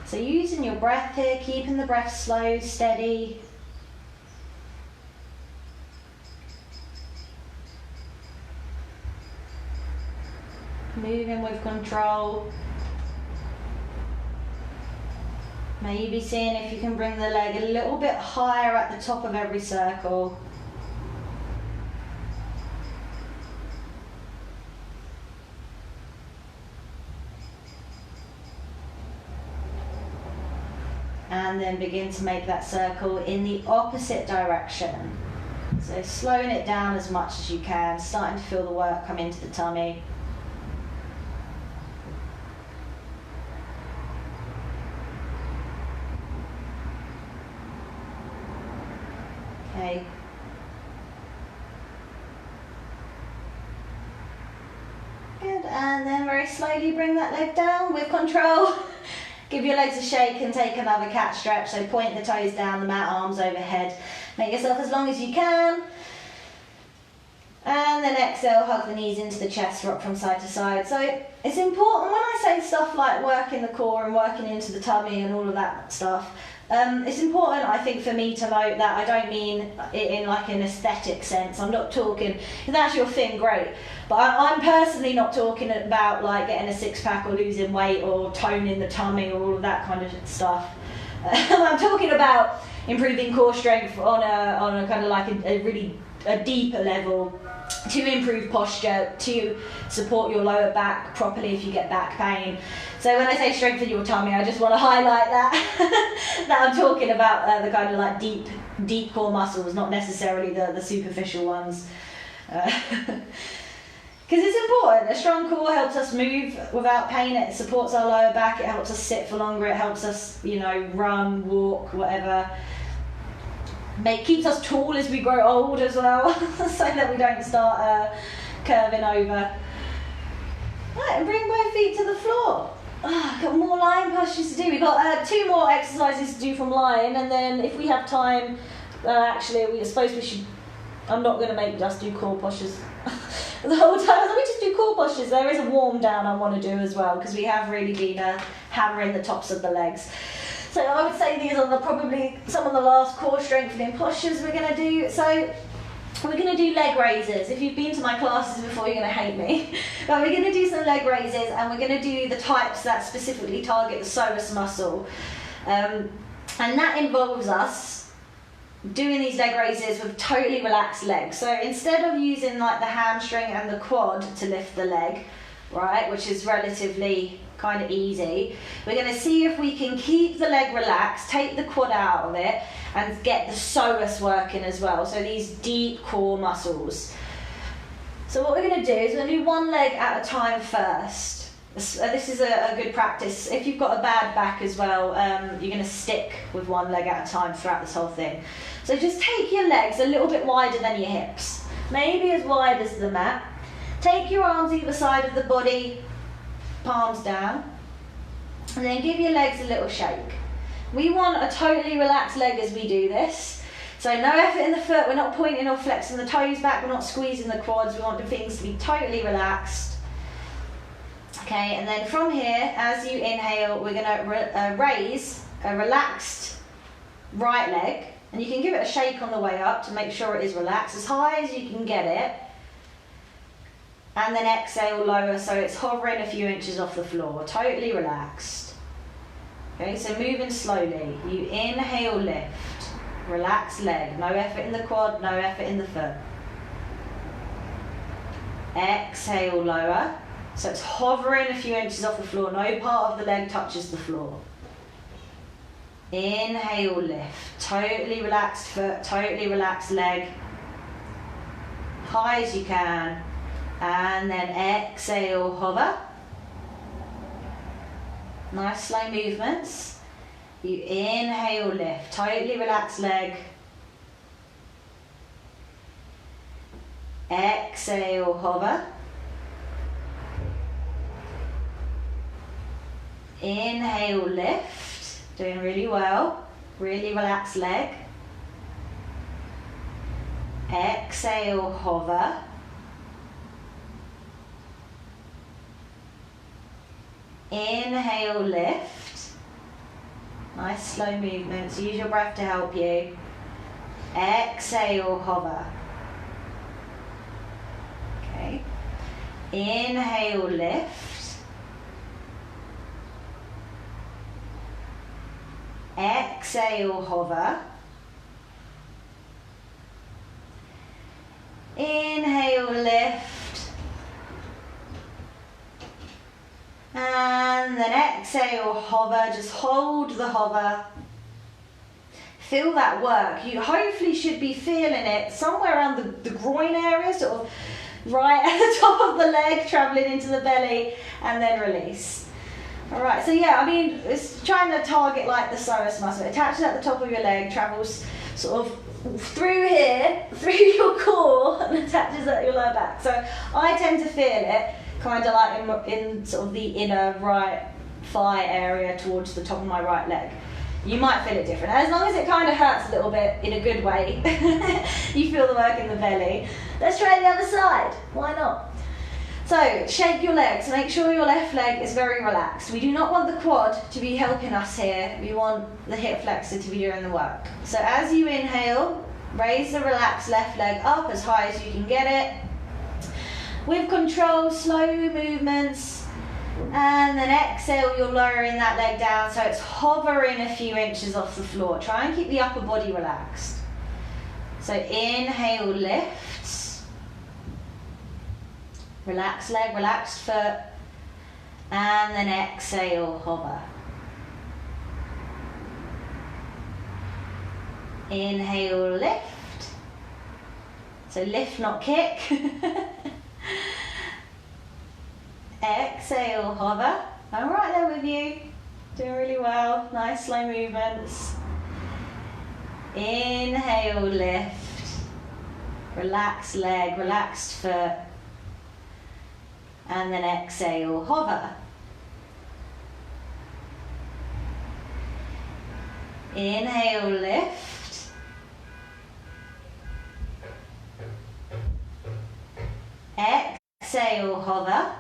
So using your breath here, keeping the breath slow, steady. Moving with control. Maybe seeing if you can bring the leg a little bit higher at the top of every circle. And then begin to make that circle in the opposite direction. So slowing it down as much as you can, starting to feel the work come into the tummy. Okay. Good, and then very slowly bring that leg down with control. Give your legs a shake and take another cat stretch. So point the toes down the mat, arms overhead. Make yourself as long as you can. And then exhale, hug the knees into the chest, rock from side to side. So it's important when I say stuff like working the core and working into the tummy and all of that stuff, it's important, I think, for me to note that I don't mean it in like an aesthetic sense. I'm not talking, if that's your thing, great. But I'm personally not talking about like getting a six-pack or losing weight or toning the tummy or all of that kind of stuff. I'm talking about improving core strength on a kind of like a really deeper level. to improve posture, to support your lower back properly if you get back pain. So when I say strengthen your tummy, I just want to highlight that that I'm talking about the kind of like deep core muscles, not necessarily the superficial ones. Because it's important. A strong core helps us move without pain. It supports our lower back. It helps us sit for longer. It helps us, run, walk, whatever. Keeps us tall as we grow old as well, so that we don't start curving over. Right, and bring both feet to the floor. Got more lying postures to do. We've got 2 more exercises to do from lying, and then if we have time, actually, I suppose we should. I'm not going to make us do core postures the whole time. Let me just do core postures. There is a warm down I want to do as well, because we have really been hammering the tops of the legs. So I would say these are probably some of the last core strengthening postures we're going to do. So we're going to do leg raises. If you've been to my classes before, you're going to hate me. But we're going to do some leg raises, and we're going to do the types that specifically target the psoas muscle. And that involves us doing these leg raises with totally relaxed legs. So instead of using like the hamstring and the quad to lift the leg, right, which is relatively kind of easy, we're going to see if we can keep the leg relaxed, take the quad out of it, and get the psoas working as well. So these deep core muscles. So what we're going to do is we're going to do one leg at a time first. This is a good practice. If you've got a bad back as well, you're going to stick with one leg at a time throughout this whole thing. So just take your legs a little bit wider than your hips, maybe as wide as the mat. Take your arms either side of the body, palms down, and then give your legs a little shake. We want a totally relaxed leg as we do this. So no effort in the foot, we're not pointing or flexing the toes back, we're not squeezing the quads, we want the things to be totally relaxed. Okay, and then from here, as you inhale, we're going to raise a relaxed right leg, and you can give it a shake on the way up to make sure it is relaxed, as high as you can get it, and then exhale lower so it's hovering a few inches off the floor, totally relaxed. Okay, so moving slowly. You inhale, lift, relaxed leg, no effort in the quad, no effort in the foot. Exhale, lower. So it's hovering a few inches off the floor, no part of the leg touches the floor. Inhale, lift, totally relaxed foot, totally relaxed leg, high as you can, and then exhale, hover. Nice slow movements. You inhale, lift, totally relaxed leg. Exhale, hover. Inhale, lift, doing really well, really relaxed leg. Exhale, hover. Inhale, lift. Nice slow movements, use your breath to help you. Exhale, hover. Okay. Inhale, lift. Exhale, hover. Inhale, lift. And then exhale, hover. Just hold the hover. Feel that work. You hopefully should be feeling it somewhere around the groin area, sort of right at the top of the leg, traveling into the belly, and then release. Alright, so yeah, I mean, it's trying to target like the psoas muscle. It attaches at the top of your leg, travels sort of through here, through your core, and attaches at your lower back. So I tend to feel it kind of like in sort of the inner right thigh area towards the top of my right leg. You might feel it different. As long as it kind of hurts a little bit in a good way, you feel the work in the belly. Let's try the other side. Why not? So, shake your legs. Make sure your left leg is very relaxed. We do not want the quad to be helping us here. We want the hip flexor to be doing the work. So as you inhale, raise the relaxed left leg up as high as you can get it. With control, slow movements. And then exhale, you're lowering that leg down so it's hovering a few inches off the floor. Try and keep the upper body relaxed. So inhale, lift. Relaxed leg, relaxed foot. And then exhale, hover. Inhale, lift. So lift, not kick. Exhale, hover. I'm right there with you. Doing really well. Nice slow movements. Inhale, lift. Relaxed leg, relaxed foot. And then exhale, hover. Inhale, lift. Exhale, hover.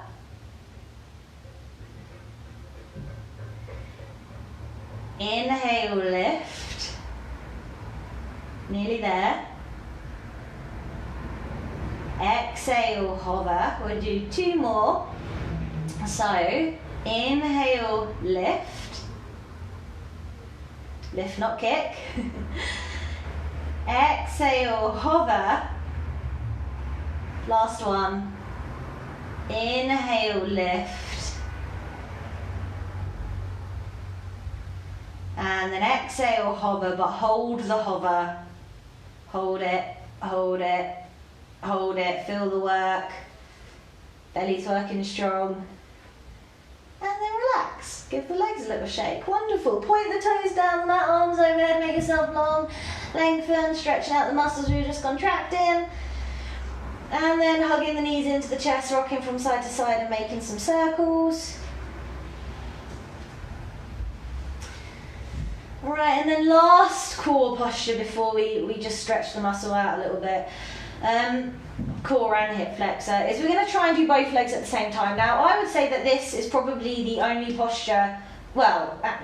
Inhale, lift. Nearly there. Exhale, hover. We'll do 2 more. So, inhale, lift. Lift, not kick. Exhale, hover. Last one. Inhale, lift. And then exhale, hover, but hold the hover. Hold it, hold it, hold it. Feel the work. Belly's working strong. And then relax. Give the legs a little shake. Wonderful. Point the toes down the mat, arms overhead, make yourself long. Lengthen, stretching out the muscles we were just contracting. And then hugging the knees into the chest, rocking from side to side and making some circles. Alright, and then last core posture before we just stretch the muscle out a little bit. Core and hip flexor is we're going to try and do both legs at the same time. Now I would say that this is probably the only posture, well, I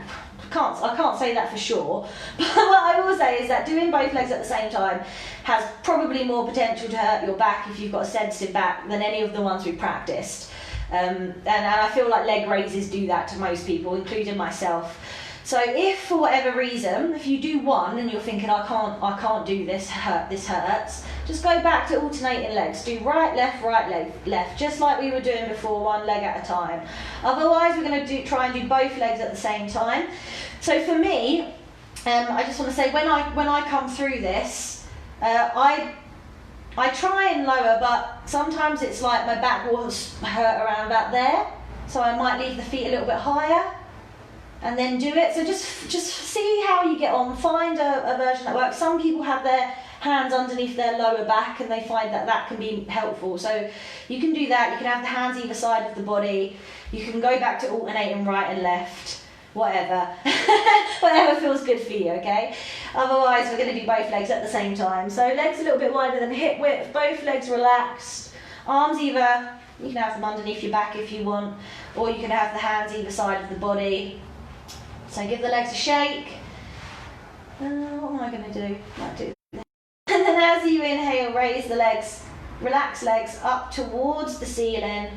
can't say that for sure, but what I will say is that doing both legs at the same time has probably more potential to hurt your back if you've got a sensitive back than any of the ones we've practiced. And I feel like leg raises do that to most people, including myself. So if for whatever reason, if you do one and you're thinking I can't do this, this hurts, just go back to alternating legs. Do right, left, left, just like we were doing before, one leg at a time. Otherwise, we're going to try and do both legs at the same time. So for me, I just want to say when I come through this, I try and lower, but sometimes it's like my back will hurt around about there, so I might leave the feet a little bit higher. And then do it. So just see how you get on. Find a version that works. Some people have their hands underneath their lower back and they find that can be helpful. So you can do that. You can have the hands either side of the body. You can go back to alternating right and left. Whatever. Whatever feels good for you, okay? Otherwise, we're going to do both legs at the same time. So legs a little bit wider than hip width. Both legs relaxed. Arms either, you can have them underneath your back if you want, or you can have the hands either side of the body. So give the legs a shake. What am I going to do? Might do that. And then as you inhale, raise the legs, relax legs up towards the ceiling.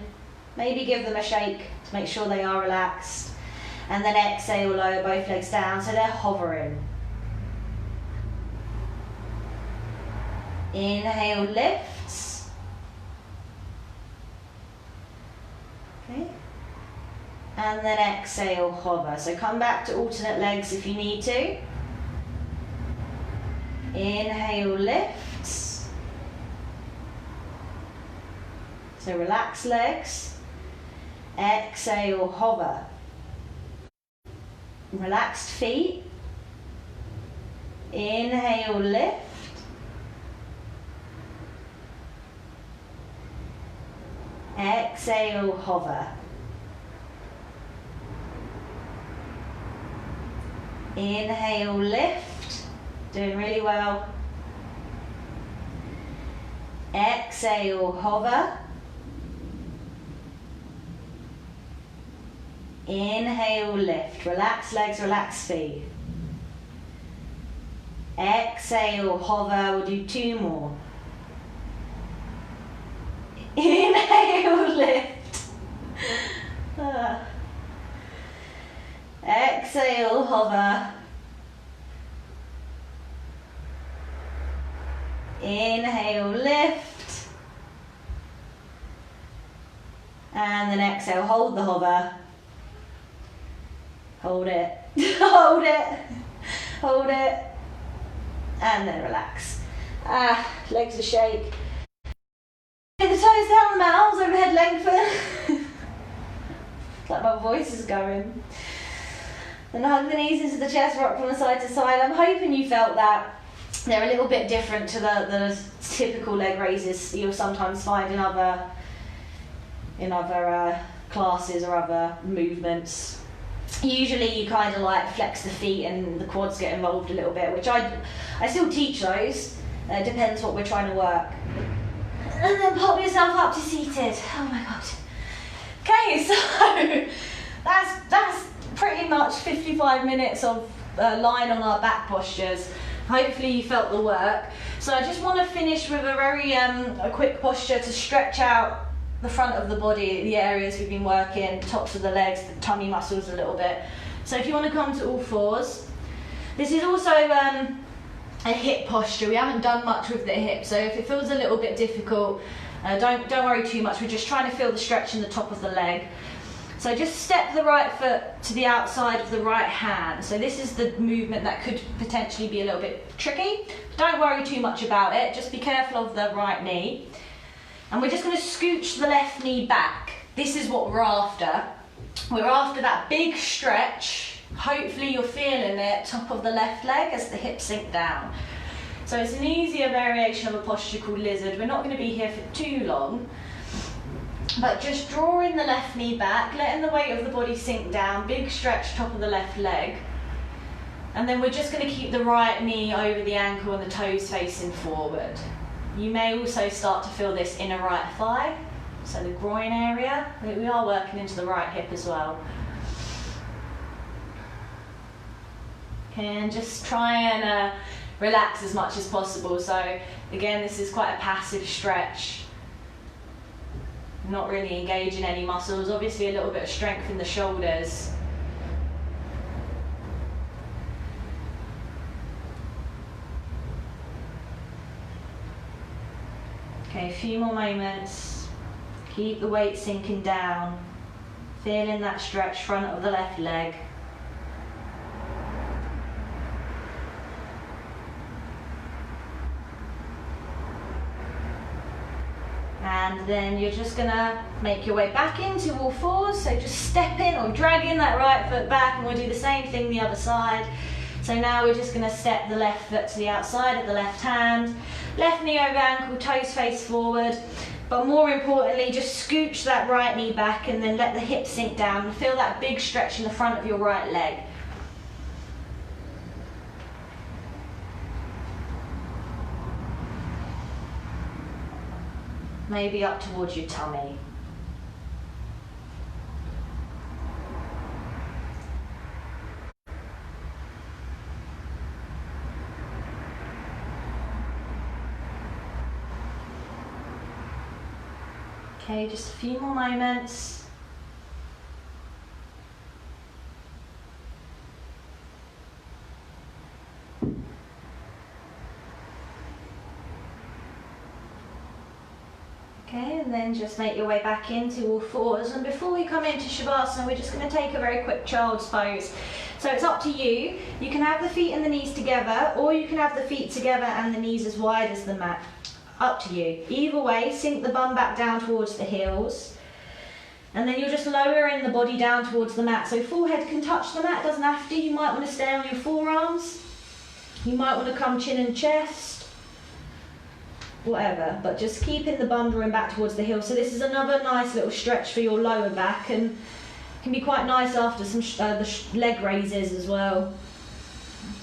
Maybe give them a shake to make sure they are relaxed. And then exhale, lower both legs down so they're hovering. Inhale, lifts. Okay. And then exhale, hover. So come back to alternate legs if you need to. Inhale, lifts. So relax legs. Exhale, hover. Relaxed feet. Inhale, lift. Exhale, hover. Inhale, lift. Doing really well. Exhale, hover. Inhale, lift. Relax legs, relax feet. Exhale, hover. We'll do 2 more. Inhale, lift. Exhale, hover. Inhale, lift. And then exhale, hold the hover. Hold it, hold it, hold it. And then relax. Legs to shake. The toes down the mat, arms overhead, lengthen. It's like my voice is going. Then hug the knees into the chest, rock from the side to side. I'm hoping you felt that. They're a little bit different to the typical leg raises you'll sometimes find in other classes or other movements. Usually you kind of like flex the feet and the quads get involved a little bit, which I still teach those. It depends what we're trying to work. And then pop yourself up to seated. Oh my god. Okay, so that's pretty much 55 minutes of lying on our back postures. Hopefully you felt the work. So I just want to finish with a very a quick posture to stretch out the front of the body, the areas we've been working, tops of the legs, the tummy muscles a little bit. So if you want to come to all fours. This is also a hip posture. We haven't done much with the hip, so if it feels a little bit difficult, don't worry too much. We're just trying to feel the stretch in the top of the leg. So just step the right foot to the outside of the right hand. So this is the movement that could potentially be a little bit tricky. Don't worry too much about it. Just be careful of the right knee. And we're just going to scooch the left knee back. This is what we're after. We're after that big stretch. Hopefully you're feeling it, top of the left leg as the hips sink down. So it's an easier variation of a posture called lizard. We're not going to be here for too long. But just drawing the left knee back, letting the weight of the body sink down, big stretch top of the left leg. And then we're just going to keep the right knee over the ankle and the toes facing forward. You may also start to feel this inner right thigh, so the groin area. We are working into the right hip as well. Okay, and just try and relax as much as possible. So again, this is quite a passive stretch. Not really engaging any muscles, obviously a little bit of strength in the shoulders. Okay, a few more moments. Keep the weight sinking down. Feeling that stretch front of the left leg. And then you're just gonna make your way back into all fours. So just stepping or dragging that right foot back, and we'll do the same thing the other side. So now we're just gonna step the left foot to the outside of the left hand, left knee over ankle, toes face forward. But more importantly, just scooch that right knee back and then let the hips sink down and feel that big stretch in the front of your right leg. Maybe up towards your tummy. Okay, just a few more moments. Okay, and then just make your way back into all fours. And before we come into Shavasana, we're just going to take a very quick child's pose. So it's up to you. You can have the feet and the knees together, or you can have the feet together and the knees as wide as the mat. Up to you. Either way, sink the bum back down towards the heels. And then you're just lowering the body down towards the mat. So forehead can touch the mat, doesn't have to. You might want to stay on your forearms. You might want to come chin and chest. Whatever, but just keeping the bum drawing back towards the heel. So this is another nice little stretch for your lower back, and can be quite nice after some the leg raises as well,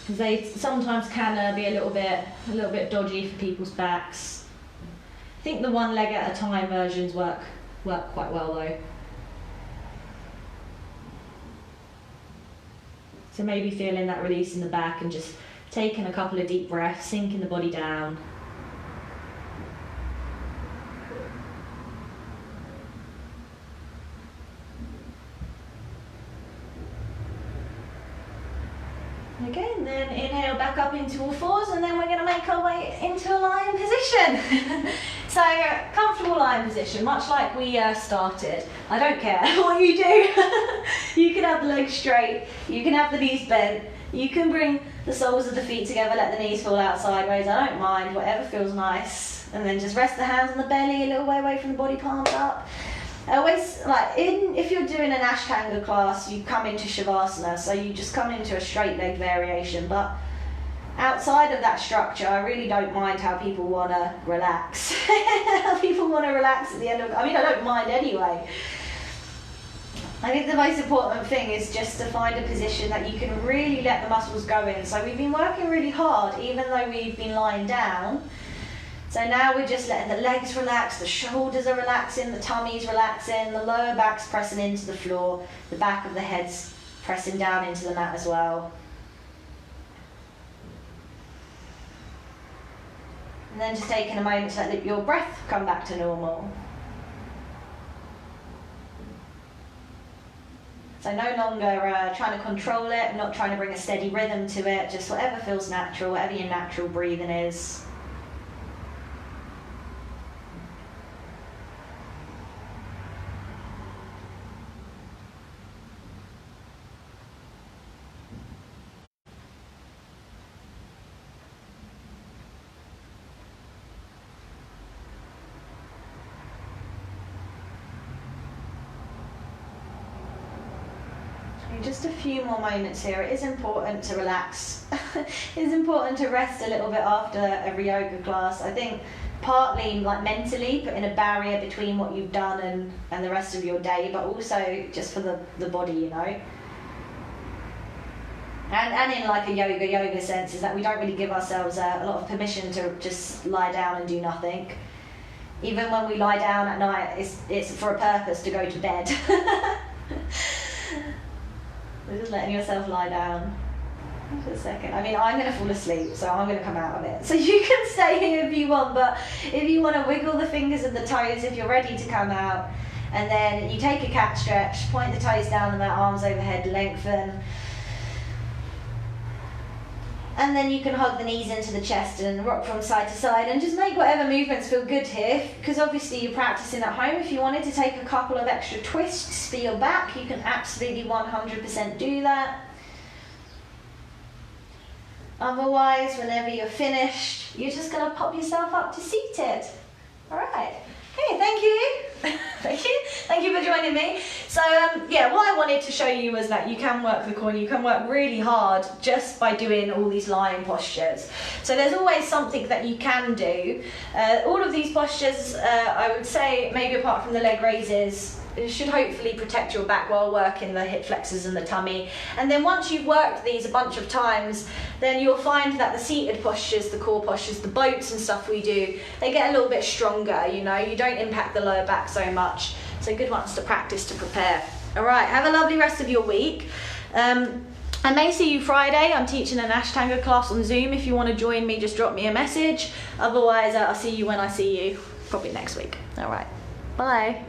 because they sometimes can be a little bit dodgy for people's backs. I think the one leg at a time versions work quite well though. So maybe feeling that release in the back and just taking a couple of deep breaths, sinking the body down. Okay, and then inhale back up into all fours, and then we're going to make our way into a lion position. So, comfortable lying position, much like we started. I don't care what you do. You can have the legs straight, you can have the knees bent, you can bring the soles of the feet together, let the knees fall out sideways, I don't mind, whatever feels nice. And then just rest the hands on the belly, a little way away from the body, palms up. I always, if you're doing an Ashtanga class, you come into Shavasana, so you just come into a straight leg variation, but outside of that structure, I really don't mind how people want to relax. People want to relax at the end of, I don't mind anyway. I think the most important thing is just to find a position that you can really let the muscles go in. So we've been working really hard, even though we've been lying down. So now we're just letting the legs relax, the shoulders are relaxing, the tummy's relaxing, the lower back's pressing into the floor, the back of the head's pressing down into the mat as well. And then just taking a moment to let your breath come back to normal. So no longer trying to control it, not trying to bring a steady rhythm to it, just whatever feels natural, whatever your natural breathing is. Just a few more moments here. It is important to relax. It is important to rest a little bit after every yoga class. I think partly mentally putting a barrier between what you've done and the rest of your day, but also just for the body, you know. And in like a yoga sense is that we don't really give ourselves a lot of permission to just lie down and do nothing. Even when we lie down at night, it's for a purpose, to go to bed. We're just letting yourself lie down for a second. I'm going to fall asleep, so I'm going to come out of it. So you can stay here if you want, but if you want to wiggle the fingers and the toes, if you're ready to come out, and then you take a cat stretch, point the toes down the mat, arms overhead, lengthen. And then you can hug the knees into the chest and rock from side to side and just make whatever movements feel good here, because obviously you're practicing at home. If you wanted to take a couple of extra twists for your back, you can absolutely 100% do that. Otherwise, whenever you're finished, you're just going to pop yourself up to seated. All right. Hey, thank you. Thank you for joining me. So what I wanted to show you was that you can work the core, and you can work really hard just by doing all these lying postures. So there's always something that you can do. All of these postures, I would say, maybe apart from the leg raises, it should hopefully protect your back while working the hip flexors and the tummy. And then once you've worked these a bunch of times, then you'll find that the seated postures, the core postures, the boats and stuff we do, they get a little bit stronger, you know, you don't impact the lower back so much. So good ones to practice to prepare. All right, have a lovely rest of your week. I may see you Friday. I'm teaching an Ashtanga class on Zoom. If you want to join me, just drop me a message. Otherwise, I'll see you when I see you, probably next week. All right, bye.